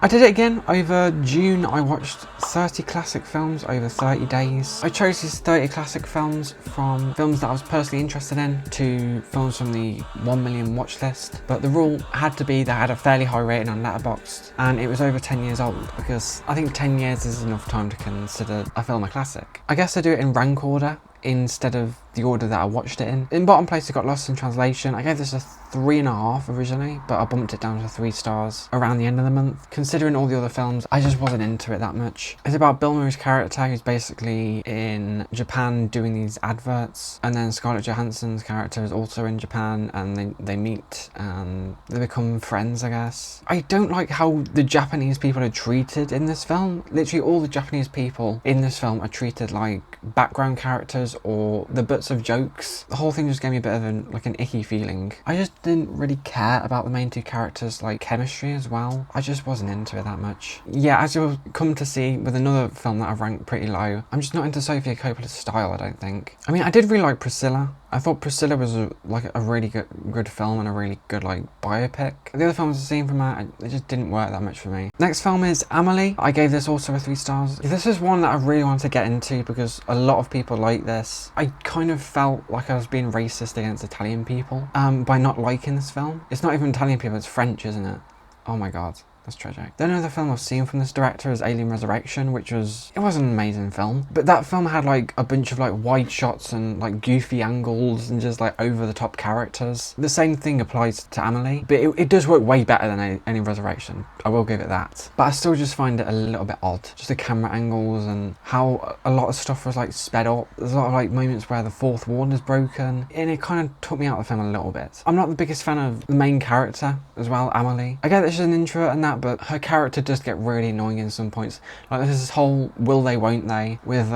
I did it again. Over June, I watched 30 classic films over 30 days. I chose these 30 classic films from films that I was personally interested in to films from the 1 million watch list. But the rule had to be that I had a fairly high rating on Letterboxd, and it was over 10 years old because I think 10 years is enough time to consider a film a classic. I guess I do it in rank order instead of the order that I watched it in. In bottom place, I got Lost in Translation. I gave this a 3.5 originally, but I bumped it down to 3 stars around the end of the month. Considering all the other films, I just wasn't into it that much. It's about Bill Murray's character, who's basically in Japan doing these adverts, and then Scarlett Johansson's character is also in Japan, and they meet and they become friends, I guess. I don't like how the Japanese people are treated in this film. Literally all the Japanese people in this film are treated like background characters or the butts of jokes. The whole thing just gave me a bit of an icky feeling. I just didn't really care about the main two characters' chemistry as well. I just wasn't into it that much. Yeah, as you'll come to see with another film that I've ranked pretty low, I'm just not into Sofia Coppola's style, I don't think. I mean, I did really like Priscilla. I thought Priscilla was a really good film and a really good biopic. The other films I've seen from her, it just didn't work that much for me. Next film is Amelie. I gave this also a 3 stars. This is one that I really wanted to get into because a lot of people like this. I kind of felt like I was being racist against Italian people by not liking this film. It's not even Italian people, it's French, isn't it? Oh my god. That's tragic. The only other film I've seen from this director is Alien Resurrection, which was an amazing film. But that film had a bunch of wide shots and goofy angles and just over the top characters. The same thing applies to Amelie, but it does work way better than Alien Resurrection. I will give it that. But I still just find it a little bit odd. Just the camera angles and how a lot of stuff was sped up. There's a lot of moments where the fourth wall is broken, and it kind of took me out of the film a little bit. I'm not the biggest fan of the main character as well, Amelie. I get that she's an introvert and that, but her character does get really annoying in some points. There's this whole will they won't they with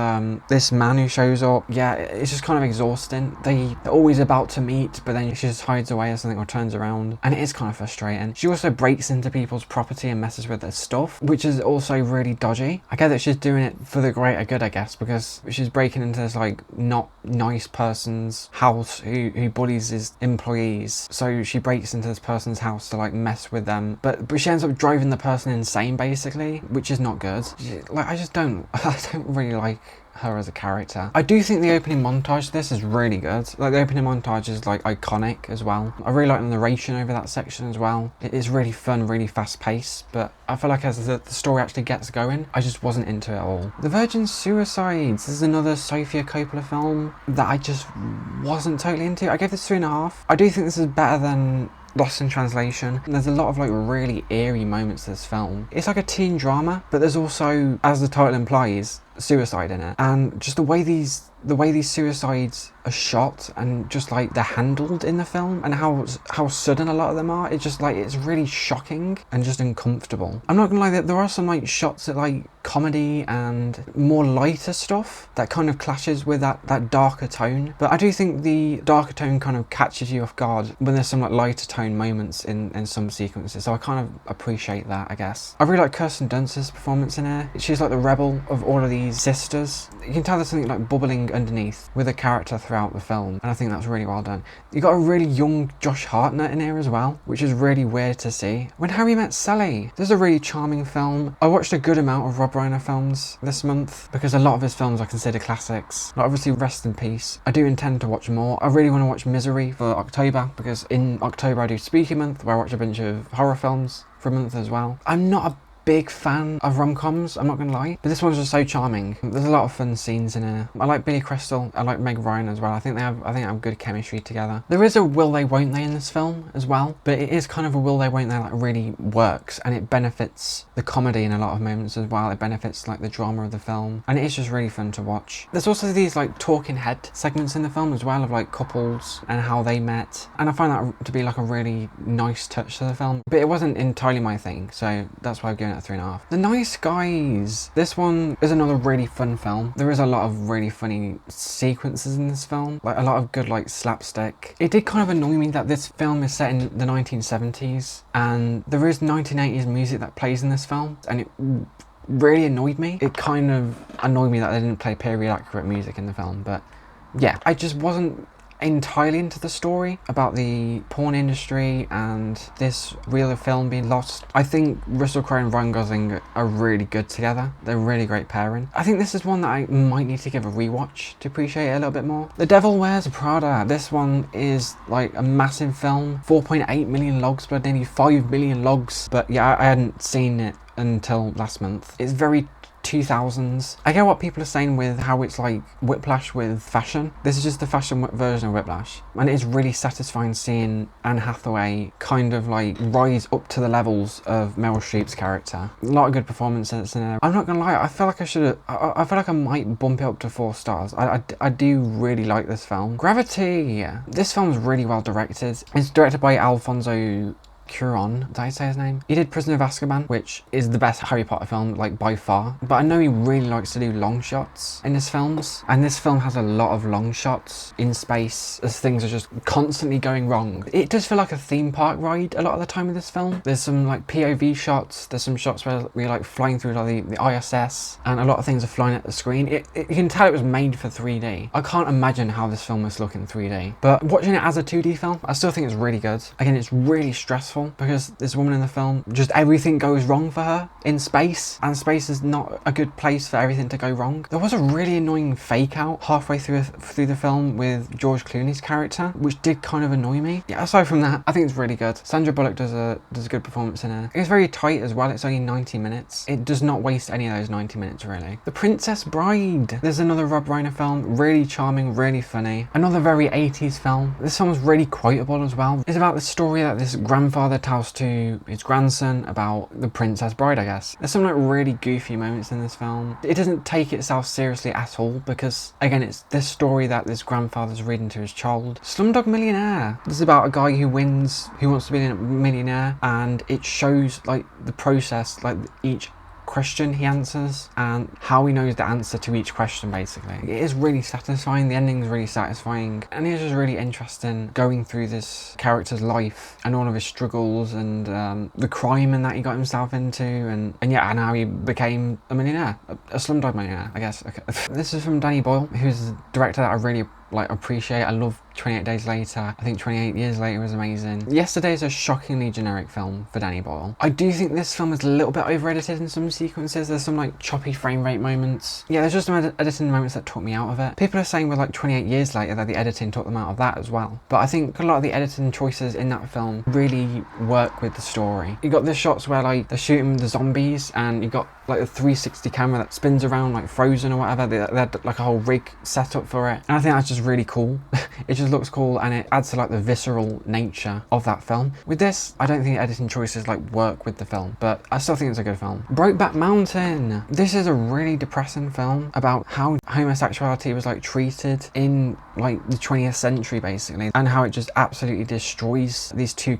this man who shows up. Yeah, it's just kind of exhausting. They're always about to meet, but then she just hides away or something or turns around, and it is kind of frustrating. She also breaks into people's property and messes with their stuff, which is also really dodgy. I get that she's doing it for the greater good, I guess, because she's breaking into this not nice person's house who bullies his employees. So she breaks into this person's house to mess with them, but she ends up driving the person insane basically, which is not good. I don't really like her as a character. I do think the opening montage of this is really good. The opening montage is iconic as well. I really like the narration over that section as well. It is really fun, really fast paced, but I feel as the story actually gets going, I just wasn't into it at all. The Virgin Suicides. This is another Sofia Coppola film that I just wasn't totally into. I gave this 3.5. I do think this is better than Lost in Translation. There's a lot of really eerie moments to this film. It's like a teen drama, but there's also, as the title implies, suicide in it. And just the way these suicides are shot and just they're handled in the film and how sudden a lot of them are, it's just it's really shocking and just uncomfortable. I'm not gonna lie, that there are some shots at comedy and more lighter stuff that kind of clashes with that darker tone, but I do think the darker tone kind of catches you off guard when there's some lighter tone moments in some sequences, so I kind of appreciate that, I guess. I really like Kirsten Dunst's performance in here. She's the rebel of all of these sisters. You can tell there's something bubbling underneath with a character throughout the film, and I think that's really well done. You got a really young Josh Hartnett in here as well, which is really weird to see. When Harry Met Sally. This is a really charming film. I watched a good amount of Rob Reiner films this month because a lot of his films I consider classics. Obviously, rest in peace. I do intend to watch more. I really want to watch Misery for October because in October I do Spooky Month where I watch a bunch of horror films for a month as well. I'm not a big fan of rom-coms, I'm not gonna lie, but this one's just so charming. There's a lot of fun scenes in here. I like Billy Crystal, I like Meg Ryan as well. I think they have good chemistry together. There is a will they won't they in this film as well, but it is kind of a will they won't they that really works, and it benefits the comedy in a lot of moments as well. It benefits the drama of the film, and it is just really fun to watch. There's also these talking head segments in the film as well of couples and how they met, and I find that to be a really nice touch to the film, but it wasn't entirely my thing, so that's why I've given it a 3.5. The Nice Guys. This one is another really fun film. There is a lot of really funny sequences in this film, a lot of good slapstick. It did kind of annoy me that this film is set in the 1970s and there is 1980s music that plays in this film, and it really annoyed me. It kind of annoyed me that they didn't play period accurate music in the film, but yeah, I just wasn't entirely into the story about the porn industry and this reel of film being lost. I think Russell Crowe and Ryan Gosling are really good together. They're a really great pairing. I think this is one that I might need to give a rewatch to appreciate it a little bit more. The Devil Wears Prada. This one is like a massive film. 4.8 million logs, but nearly 5 million logs. But yeah, I hadn't seen it until last month. It's very 2000s. I get what people are saying with how it's like Whiplash with fashion. This is just the fashion version of Whiplash, and it's really satisfying seeing Anne Hathaway kind of like rise up to the levels of Meryl Streep's character. A lot of good performances in there. I'm not gonna lie, I feel like I should. I feel like I might bump it up to 4 stars. I do really like this film. Gravity. This film's really well directed. It's directed by Alfonso Cuarón, did I say his name? He did Prisoner of Azkaban, which is the best Harry Potter film, like by far. But I know he really likes to do long shots in his films, and this film has a lot of long shots in space as things are just constantly going wrong. It does feel like a theme park ride a lot of the time in this film. There's some like POV shots, there's some shots where we're like flying through like the ISS, and a lot of things are flying at the screen. You can tell it was made for 3D. I can't imagine how this film must look in 3D. But watching it as a 2D film, I still think it's really good. Again, it's really stressful because this woman in the film, just everything goes wrong for her in space, and space is not a good place for everything to go wrong. There was a really annoying fake out halfway through the film with George Clooney's character, which did kind of annoy me. Yeah, aside from that, I think it's really good. Sandra Bullock does a good performance in it. It's very tight as well. It's only 90 minutes. It does not waste any of those 90 minutes really. The Princess Bride. There's another Rob Reiner film, really charming, really funny. Another very 80s film. This film's really quotable as well. It's about the story that this grandfather tells to his grandson about the Princess Bride, I guess. There's some like really goofy moments in this film. It doesn't take itself seriously at all because, again, it's this story that this grandfather's reading to his child. Slumdog Millionaire. This is about a guy who wants to be a millionaire, and it shows like the process, like each question he answers and how he knows the answer to each question. Basically, it is really satisfying. The ending is really satisfying, and it's just really interesting going through this character's life and all of his struggles and the crime and that he got himself into, and how he became a millionaire, a slumdog millionaire, I guess. Okay. This is from Danny Boyle, who's a director that I really appreciate. I love 28 Days Later. I think 28 Years Later was amazing. Yesterday is a shockingly generic film for Danny Boyle. I do think this film is a little bit over-edited in some sequences. There's some like choppy frame rate moments. Yeah, there's just some editing moments that took me out of it. People are saying with like 28 Years Later that the editing took them out of that as well. But I think a lot of the editing choices in that film really work with the story. You got the shots where like they're shooting the zombies, and you got like a 360 camera that spins around like Frozen or whatever. They had like a whole rig set up for it, and I think that's just really cool. It just looks cool, and it adds to like the visceral nature of that film. With this, I don't think editing choices like work with the film, but I still think it's a good film. Brokeback Mountain. This is a really depressing film about how homosexuality was like treated in like the 20th century basically, and how it just absolutely destroys these two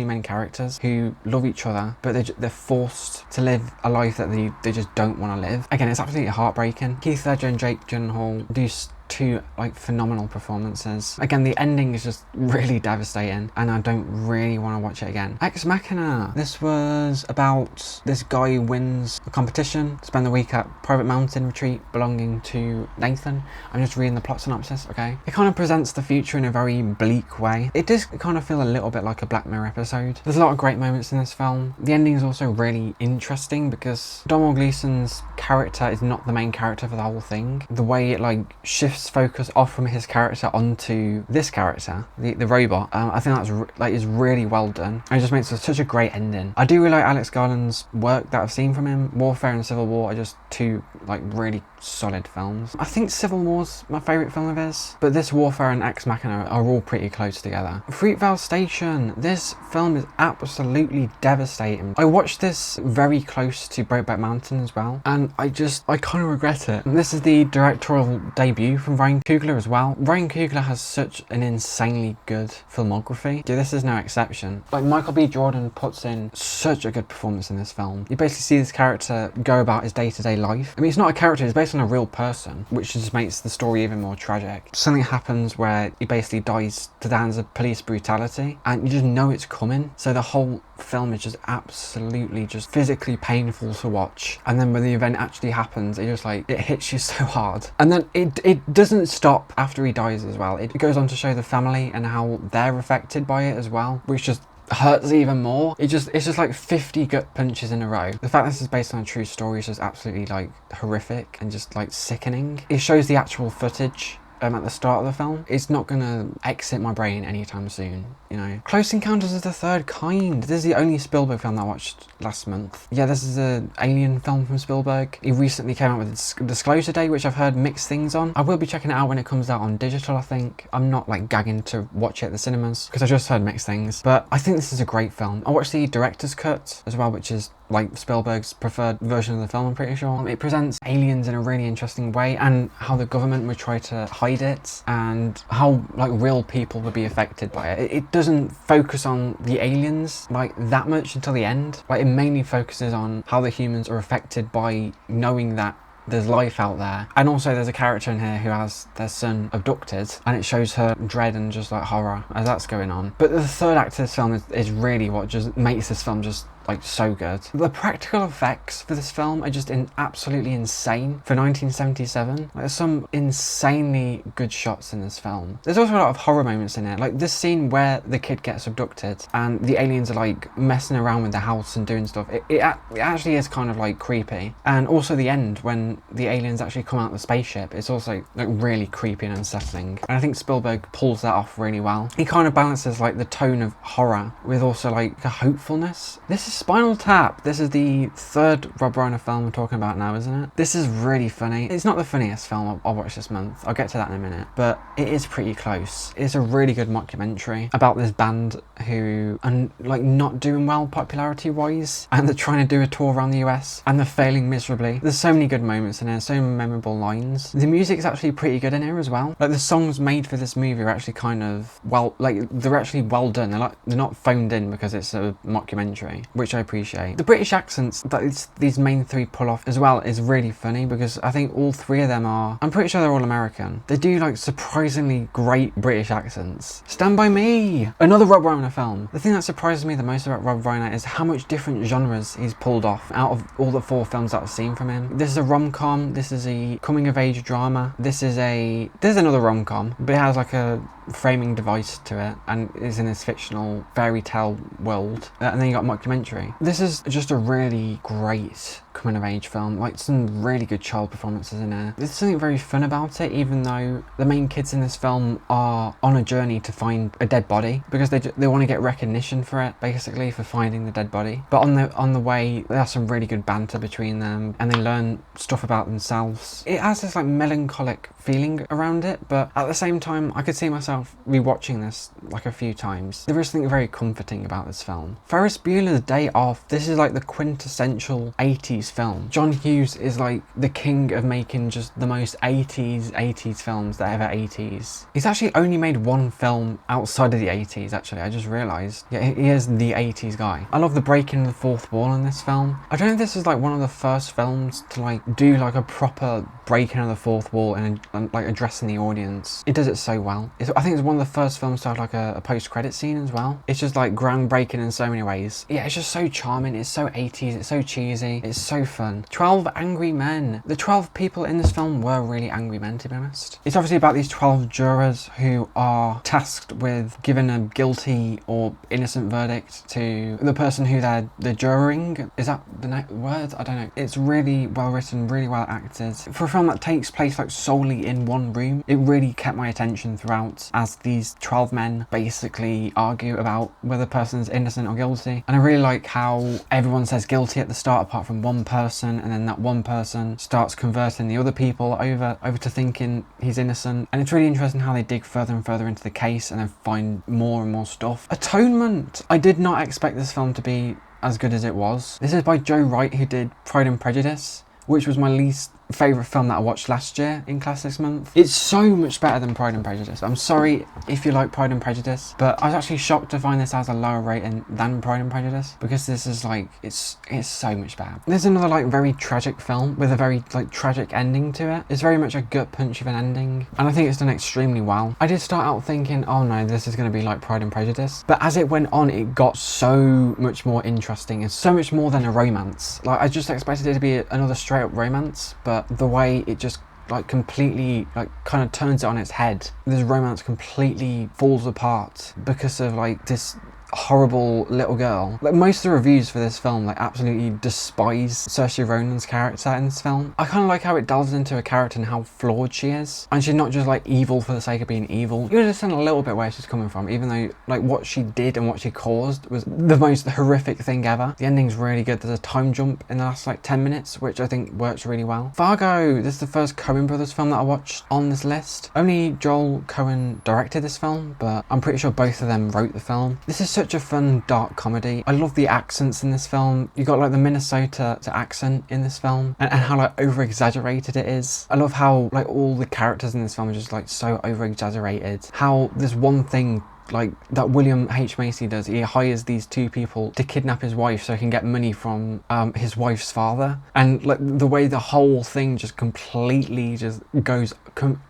main characters who love each other, but they're forced to live a life that they just don't want to live. Again, it's absolutely heartbreaking. Keith Ledger and Jake Gyllenhaal do two like phenomenal performances. Again, the ending is just really devastating, and I don't really want to watch it again. Ex Machina. This was about this guy who wins a competition to spend the week at private mountain retreat belonging to Nathan. I'm just reading the plot synopsis, okay? It kind of presents the future in a very bleak way. It does kind of feel a little bit like a Black Mirror episode. There's a lot of great moments in this film. The ending is also really interesting because Domhnall Gleeson's character is not the main character for the whole thing. The way it like shifts focus off from his character onto this character, the robot, I think that's is really well done, and it just makes it such a great ending. I do really like Alex Garland's work that I've seen from him. Warfare and Civil War are just two like really solid films. I think Civil War's my favourite film of his, but this Warfare and Ex Machina are all pretty close together. Fruitvale Station. This film is absolutely devastating. I watched this very close to Brokeback Mountain as well, and I kind of regret it. This is the directorial debut from Ryan Coogler as well. Ryan Coogler has such an insanely good filmography. Yeah, this is no exception. Like, Michael B. Jordan puts in such a good performance in this film. You basically see this character go about his day-to-day life. I mean, it's not a character, it's based on a real person, which just makes the story even more tragic. Something happens where he basically dies to the hands of police brutality, and you just know it's coming. So the whole film is just absolutely just physically painful to watch, and then when the event actually happens, it just like it hits you so hard, and then it doesn't stop after he dies as well. It goes on to show the family and how they're affected by it as well, which just hurts even more. It's just like 50 gut punches in a row. The fact this is based on a true story is just absolutely like horrific and just like sickening. It shows the actual footage at the start of the film. It's not gonna exit my brain anytime soon, you know. Close Encounters of the Third Kind. This is the only Spielberg film that I watched last month. Yeah, this is an alien film from Spielberg. He recently came out with Disclosure Day, which I've heard mixed things on. I will be checking it out when it comes out on digital, I think. I'm not like gagging to watch it at the cinemas because I just heard mixed things, but I think this is a great film. I watched the director's cut as well, which is like Spielberg's preferred version of the film, I'm pretty sure. It presents aliens in a really interesting way and how the government would try to hide it and how like real people would be affected by it. It doesn't focus on the aliens like that much until the end. Like it mainly focuses on how the humans are affected by knowing that there's life out there. And also there's a character in here who has their son abducted, and it shows her dread and just like horror as that's going on. But the third act of this film is really what just makes this film just like so good. The practical effects for this film are just absolutely insane for 1977. Like, there's some insanely good shots in this film. There's also a lot of horror moments in it, like this scene where the kid gets abducted and the aliens are like messing around with the house and doing stuff. It actually is kind of like creepy. And also the end when the aliens actually come out of the spaceship, it's also like really creepy and unsettling. And I think Spielberg pulls that off really well. He kind of balances like the tone of horror with also like a hopefulness. This is Spinal Tap. This is the third Rob Reiner film we're talking about now, isn't it? This is really funny. It's not the funniest film I'll watch this month. I'll get to that in a minute, but it is pretty close. It's a really good mockumentary about this band who are like not doing well popularity wise, and they're trying to do a tour around the US and they're failing miserably. There's so many good moments in here, so many memorable lines. The music's actually pretty good in here as well. Like the songs made for this movie are actually kind of they're actually well done. They're not phoned in because it's a mockumentary, which I appreciate. The British accents that these main three pull off as well is really funny because I think all three of them I'm pretty sure they're all American. They do like surprisingly great British accents. Stand By Me, another Rob Reiner film. The thing that surprises me the most about Rob Reiner is how much different genres he's pulled off out of all the 4 films that I've seen from him. This is a rom-com, this is a coming of age drama, there's another rom-com, but it has like a framing device to it and is in this fictional fairy tale world, and then you got mockumentary. This is just a really great coming of age film, like some really good child performances in there. There's something very fun about it, even though the main kids in this film are on a journey to find a dead body because they want to get recognition for it, basically, for finding the dead body. But on the way there's some really good banter between them and they learn stuff about themselves. It has this like melancholic feeling around it, but at the same time I could see myself rewatching this like a few times. There is something very comforting about this film. Ferris Bueller's Day Off, this is like the quintessential 80s film. John Hughes is like the king of making just the most 80s films that ever 80s. He's actually only made one film outside of the 80s, actually, I just realised. Yeah, he is the 80s guy. I love the breaking of the fourth wall in this film. I don't know if this is like one of the first films to like do like a proper breaking of the fourth wall and like addressing the audience. It does it so well. I think it's one of the first films to have like a post-credit scene as well. It's just like groundbreaking in so many ways. Yeah, it's just so charming, it's so 80s, it's so cheesy, it's so fun. 12 Angry Men. The 12 people in this film were really angry men, to be honest. It's obviously about these 12 jurors who are tasked with giving a guilty or innocent verdict to the person who they're jurying. Is that the word? I don't know. It's really well written, really well acted. For a film that takes place like solely in one room, it really kept my attention throughout as these 12 men basically argue about whether the person's innocent or guilty. And I really like how everyone says guilty at the start apart from one person, and then that one person starts converting the other people over to thinking he's innocent. And it's really interesting how they dig further and further into the case and then find more and more stuff. Atonement. I did not expect this film to be as good as it was. This is by Joe Wright, who did Pride and Prejudice, which was my least favourite film that I watched last year in Classics Month. It's so much better than Pride and Prejudice. I'm sorry if you like Pride and Prejudice, but I was actually shocked to find this has a lower rating than Pride and Prejudice because this is like, it's so much better. There's another like very tragic film with a very like tragic ending to it. It's very much a gut punch of an ending, and I think it's done extremely well. I did start out thinking, oh no, this is going to be like Pride and Prejudice, but as it went on, it got so much more interesting and so much more than a romance. Like I just expected it to be another straight up romance, but the way it just like completely like kind of turns it on its head. This romance completely falls apart because of like this horrible little girl. Like most of the reviews for this film like absolutely despise Saoirse Ronan's character in this film. I kind of like how it delves into her character and how flawed she is, and she's not just like evil for the sake of being evil. You understand a little bit where she's coming from, even though like what she did and what she caused was the most horrific thing ever. The ending's really good. There's a time jump in the last like 10 minutes which I think works really well. Fargo, this is the first Coen brothers film that I watched on this list. Only Joel Coen directed this film, but I'm pretty sure both of them wrote the film. This is such a fun dark comedy. I love the accents in this film. You got like the Minnesota accent in this film, and how like over exaggerated it is. I love how like all the characters in this film are just like so over exaggerated. How this one thing like that William H. Macy does, he hires these two people to kidnap his wife so he can get money from his wife's father, and like the way the whole thing just completely just goes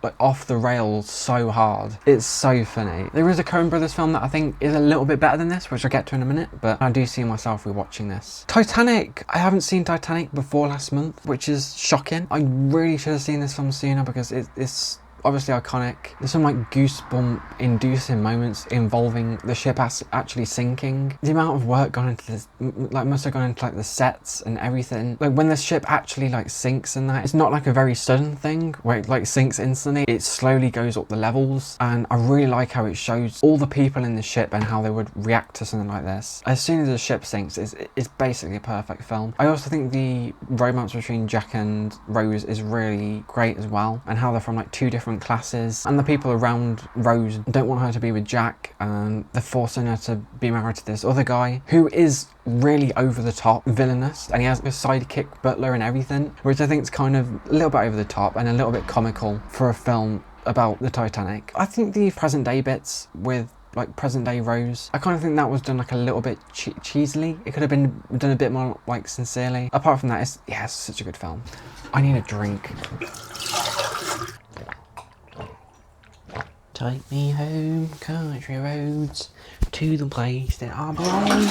like off the rails so hard. It's so funny. There is a Coen brothers film that I think is a little bit better than this, which I'll get to in a minute, but I do see myself rewatching this. Titanic. I haven't seen Titanic before last month, which is shocking. I really should have seen this film sooner because it's obviously iconic. There's some like goosebump inducing moments involving the ship actually sinking. The amount of work gone into this, like must have gone into like the sets and everything. Like when the ship actually like sinks and that, it's not like a very sudden thing where it like sinks instantly. It slowly goes up the levels, and I really like how it shows all the people in the ship and how they would react to something like this. As soon as the ship sinks, it's basically a perfect film. I also think the romance between Jack and Rose is really great as well, and how they're from like two different classes, and the people around Rose don't want her to be with Jack, and they're forcing her to be married to this other guy who is really over the top villainous, and he has a sidekick butler and everything, which I think is kind of a little bit over the top and a little bit comical for a film about the Titanic. I think the present day bits with like present day Rose, I kind of think that was done like a little bit cheesily. It could have been done a bit more like sincerely. Apart from that, it's such a good film. I need a drink. Take me home, country roads, to the place that I belong.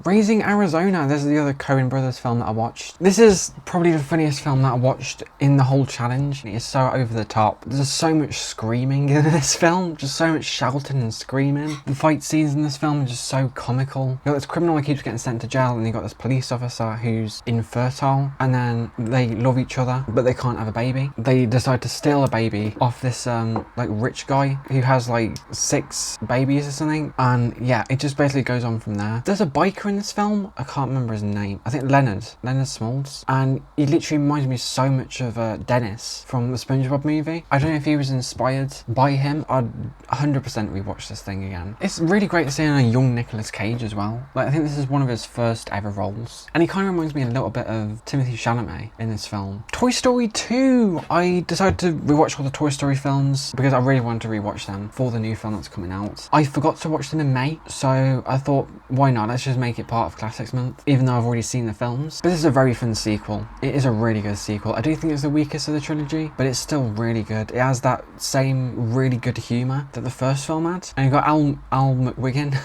Raising Arizona, this is the other Coen brothers film that I watched. This is probably the funniest film that I watched in the whole challenge. It is so over the top. There's so much screaming in this film, just so much shouting and screaming. The fight scenes in this film are just so comical. You got this criminal who keeps getting sent to jail, and you got this police officer who's infertile, and then they love each other, but they can't have a baby. They decide to steal a baby off this like rich guy who has like 6 babies or something, and yeah, it just basically goes on from there. There's a biker in this film, I can't remember his name. I think Leonard Smalls, and he literally reminds me so much of Dennis from the SpongeBob movie. I don't know if he was inspired by him. I'd 100% rewatch this thing again. It's really great to see a young Nicolas Cage as well. Like I think this is one of his first ever roles, and he kind of reminds me a little bit of Timothée Chalamet in this film. Toy Story 2. I decided to rewatch all the Toy Story films because I really wanted to rewatch them for the new film that's coming out. I forgot to watch them in May, so I thought, why not? Let's just make it part of Classics Month, even though I've already seen the films. But this is a very fun sequel. It is a really good sequel. I do think it's the weakest of the trilogy, but it's still really good. It has that same really good humour that the first film had. And you got Al McWiggin.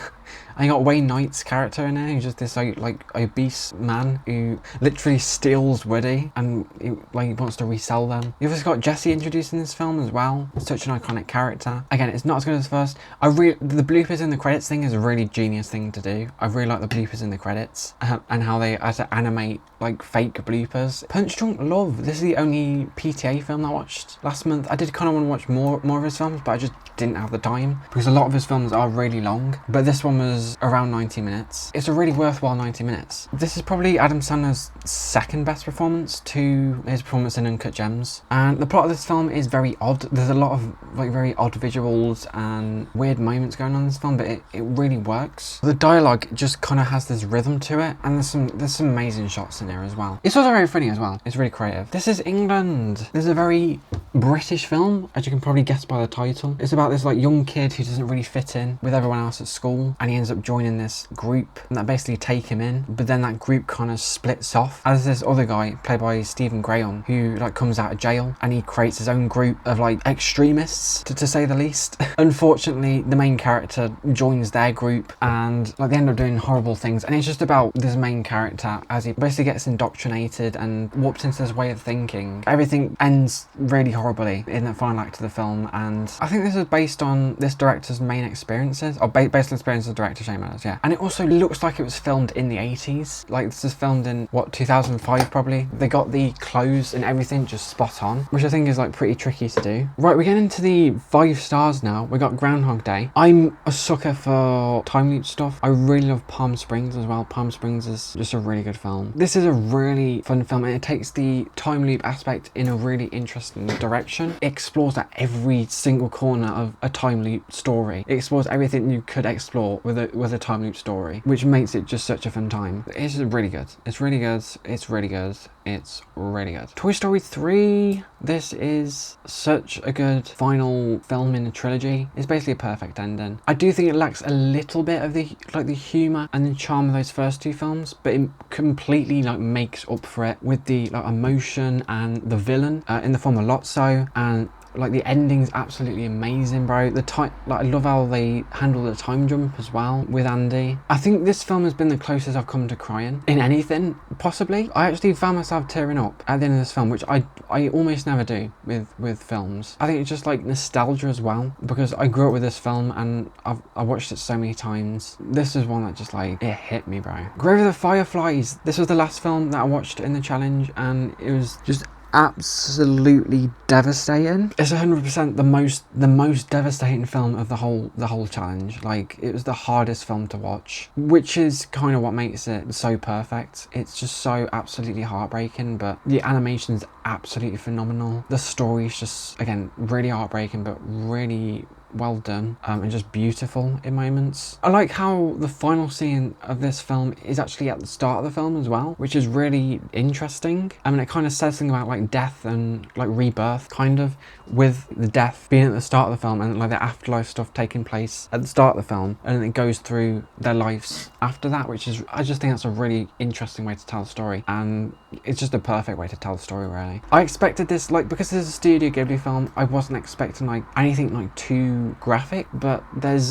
And you got Wayne Knight's character in there, who's just this like obese man who literally steals Woody and he wants to resell them. You've also got Jesse introduced in this film as well. Such an iconic character. Again, it's not as good as the first. The bloopers in the credits thing is a really genius thing to do. I really like the bloopers in the credits and how they had to animate like fake bloopers. Punch Drunk Love. This is the only PTA film I watched last month. I did kind of want to watch more of his films, but I just didn't have the time because a lot of his films are really long. But this one was around 90 minutes. It's a really worthwhile 90 minutes. This is probably Adam Sandler's second best performance to his performance in Uncut Gems. And the plot of this film is very odd. There's a lot of like very odd visuals and weird moments going on in this film, but it really works. The dialogue just kind of has this rhythm to it, and there's some amazing shots in there as well. It's also very funny as well. It's really creative. This is England. This is a very British film, as you can probably guess by the title. It's about this like young kid who doesn't really fit in with everyone else at school, and he ends up up joining this group that basically take him in, but then that group kind of splits off as this other guy played by Stephen Graham, who like comes out of jail and he creates his own group of like extremists, to say the least. Unfortunately, the main character joins their group and like they end up doing horrible things, and it's just about this main character as he basically gets indoctrinated and warped into this way of thinking. Everything ends really horribly in the final act of the film, and I think this is based on this director's main experiences, or based on the experiences of director Shane Meadows, yeah. And it also looks like it was filmed in the 80s. Like this is filmed in, what, 2005 probably? They got the clothes and everything just spot on, which I think is like pretty tricky to do. Right, we're getting into the 5 stars now. We got Groundhog Day. I'm a sucker for time loop stuff. I really love Palm Springs as well. Palm Springs is just a really good film. This is a really fun film, and it takes the time loop aspect in a really interesting direction. It explores at every single corner of a time loop story. It explores everything you could explore with a time loop story, which makes it just such a fun time. It's really good. It's really good. It's really good. It's really good. Toy Story 3. This is such a good final film in the trilogy. It's basically a perfect ending. I do think it lacks a little bit of the humor and the charm of those first 2 films, but it completely like makes up for it with the like emotion and the villain in the form of Lotso, and like the ending's absolutely amazing, bro. The time, like I love how they handle the time jump as well with Andy. I think this film has been the closest I've come to crying in anything, possibly. I actually found myself tearing up at the end of this film, which I almost never do with films. I think it's just like nostalgia as well, because I grew up with this film and I watched it so many times. This is one that just like, it hit me, bro. Grave of the Fireflies. This was the last film that I watched in the challenge, and it was just absolutely devastating. It's 100% the most devastating film of the whole challenge. Like, it was the hardest film to watch, which is kind of what makes it so perfect. It's just so absolutely heartbreaking, but the animation's absolutely phenomenal. The story's just, again, really heartbreaking, but really well done, and just beautiful in moments. I like how the final scene of this film is actually at the start of the film as well, which is really interesting. I mean, it kind of says something about like death and like rebirth, kind of, with the death being at the start of the film and like the afterlife stuff taking place at the start of the film, and then it goes through their lives after that, which is, I just think that's a really interesting way to tell the story, and it's just a perfect way to tell the story, really. I expected this, like, because this is a Studio Ghibli film, I wasn't expecting like anything like too graphic, but there's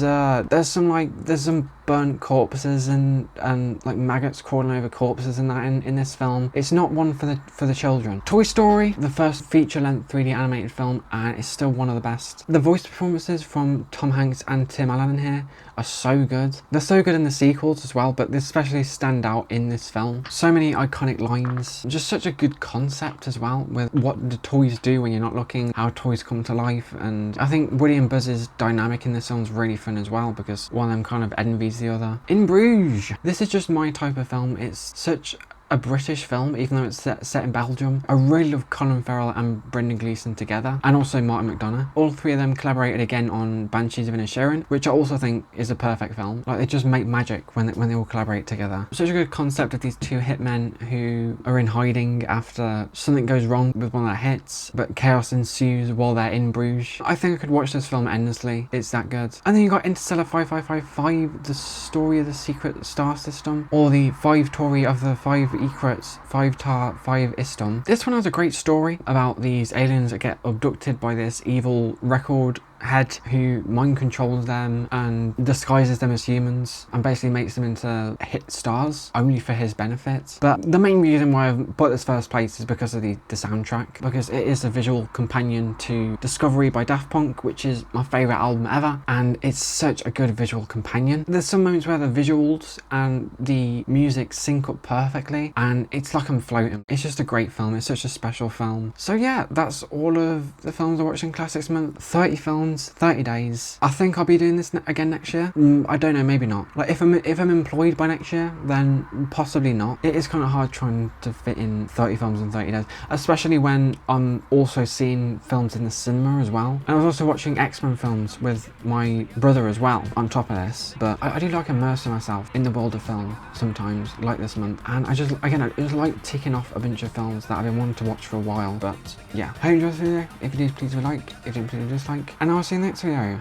some burnt corpses and like maggots crawling over corpses and that in this film. It's not one for the children. Toy Story, the first feature-length 3D animated film, and it's still one of the best. The voice performances from Tom Hanks and Tim Allen in here are so good. They're so good in the sequels as well, but they especially stand out in this film. So many iconic lines, just such a good concept as well, with what the toys do when you're not looking, how toys come to life. And I think Woody and Buzz's dynamic in this film's really fun as well, because one of them kind of envies the other. In Bruges, this is just my type of film. It's such a British film, even though it's set in Belgium. I really love Colin Farrell and Brendan Gleeson together, and also Martin McDonagh. All 3 of them collaborated again on Banshees of Inisherin, which I also think is a perfect film. Like, they just make magic when they all collaborate together. Such a good concept of these 2 hitmen who are in hiding after something goes wrong with one of their hits, but chaos ensues while they're in Bruges. I think I could watch this film endlessly. It's that good. And then you got Interstellar 5555, the story of the secret star system, or the 5 Tori of the 5 Ekrets, 5 Tar, 5 Istum. This one has a great story about these aliens that get abducted by this evil record head who mind controls them and disguises them as humans and basically makes them into hit stars only for his benefit. But the main reason why I've put this first place is because of the soundtrack, because it is a visual companion to Discovery by Daft Punk, which is my favourite album ever, and it's such a good visual companion. There's some moments where the visuals and the music sync up perfectly, and it's like I'm floating. It's just a great film. It's such a special film. So yeah, that's all of the films I watched in Classics Month. 30 films, 30 days. I think I'll be doing this again next year. I don't know, maybe not. Like, if I'm employed by next year, then possibly not. It is kind of hard trying to fit in 30 films in 30 days, especially when I'm also seeing films in the cinema as well. And I was also watching X-Men films with my brother as well on top of this. But I do like immersing myself in the world of film sometimes, like this month. And I just like ticking off a bunch of films that I've been wanting to watch for a while. But yeah, hope you enjoyed this video. If you did, please leave a like. If you didn't, please dislike. And I'll see you next video.